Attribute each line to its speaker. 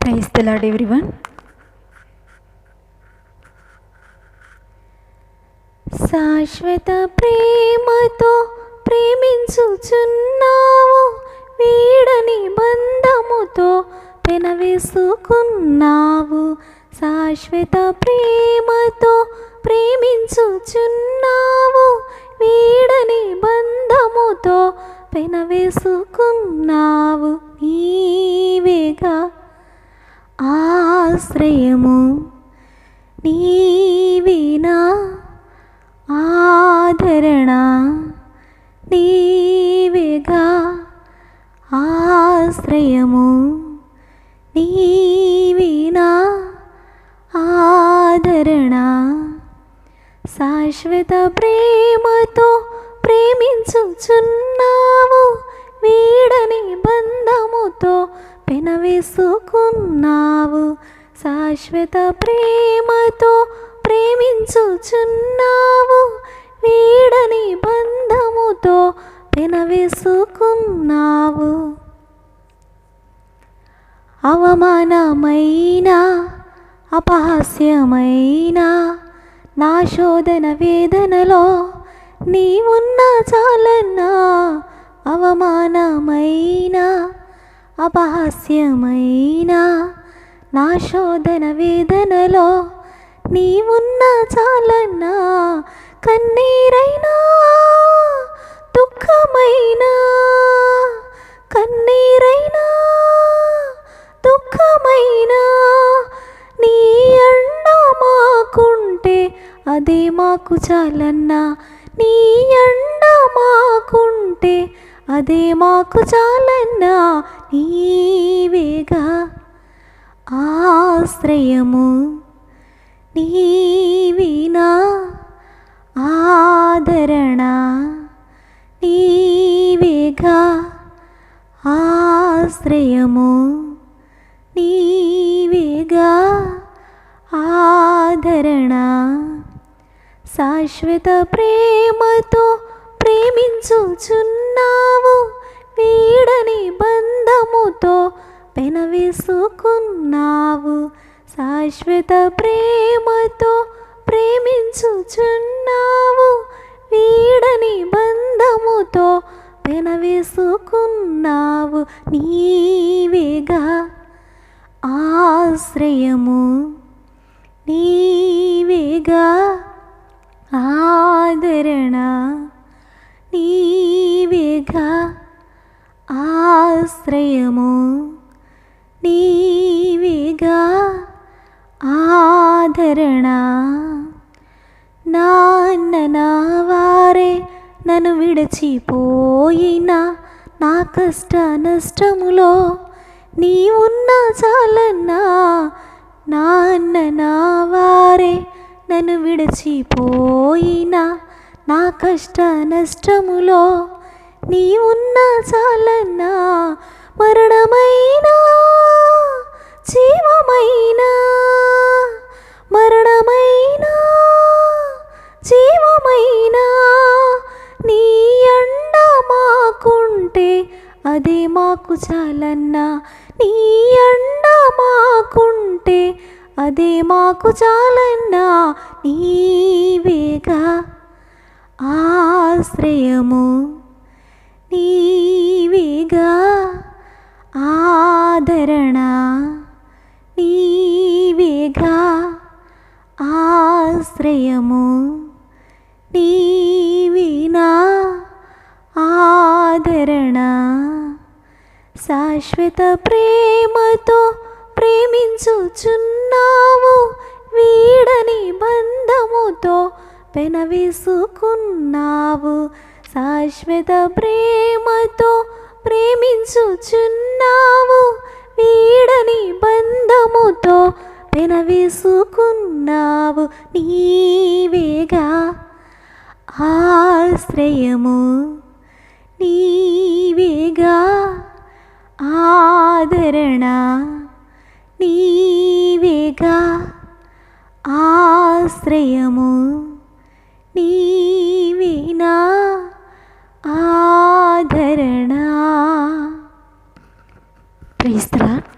Speaker 1: Praise the lord everyone. శాశ్వత ప్రేమతో ప్రేమించుచున్నావు, వీడని బంధముతో పెనవేసుకున్నావు. శాశ్వత ప్రేమతో ప్రేమించుచున్నావు, వీడని బంధముతో పెనవేసుకున్నావు. నీవేగా ఆశ్రయము, నీవేనా ఆదరణ, నీవేగా ఆశ్రయము, నీవేనా ఆదరణ. శాశ్వత ప్రేమతో ప్రేమించుచున్నావు, వీడని బంధముతో పెనవేసుకున్నావు. శాశ్వత ప్రేమతో ప్రేమించుచున్నావు, వీడని బంధముతో పెనవేసుకున్నావు. అవమానమైన అపహాస్యమైన నా శోధన వేదనలో నీవున్నా చాలన్నా. అవమానమైన అపహాస్యమైన నా శోధన వేదనలో నీవున్నా చాలన్నా. కన్నీరైనా దుఃఖమైనా, కన్నీరైనా దుఃఖమైనా, నీ అండ మాకుంటే అదే మాకు చాలన్నా. నీ అండ మాకుంటే అదే మాకు చాలన్నా. నీవేగా ఆశ్రయము, నీవేనా ఆదరణ, నీవేగా ఆశ్రయము, నీవేగా ఆదరణ. శాశ్వత ప్రేమతో ప్రేమించుచున్నావు, వీడని బంధముతో పెనవేసుకున్నావు. శాశ్వత ప్రేమతో ప్రేమించుచున్నావు, వీడని బంధముతో పెనవేసుకున్నావు. నీవేగా ఆశ్రయము, నీవేగా ఆదరణ, నీవేగా ఆశ్రయము, నీవేగా ఆదరణ. నాన్న నా వారే నన్ను విడిచిపోయినా, నా కష్ట నష్టములో నీవున్నా చాలన్నా. నాన్న నా వారే నన్ను విడిచిపోయినా, నా కష్ట నష్టములో నీవున్నా చాలన్నా. మరణమైనా జీవమైనా, మరణమైనా జీవమైనా, నీ అండ మాకుంటే అదే మాకు చాలన్నా. నీ అండ మాకుంటే అదే మాకు చాలన్నా. నీవేగా ఆశ్రయము, నీవేగా ఆదరణ, నీవేగా ఆశ్రయము, నీవేనా ఆదరణ. శాశ్వత ప్రేమతో ప్రేమించుచున్నావు, వీడని బంధముతో పెనవేసుకున్నావు. శాశ్వత ప్రేమతో ప్రేమించుచున్నావు, వీడని బంధముతో పెనవేసుకున్నావు. నీవేగా ఆశ్రయము, నీవేగా ఆదరణ, నీవేగా ఆశ్రయము, నీవేనా ఆదరణ. Praise the lord.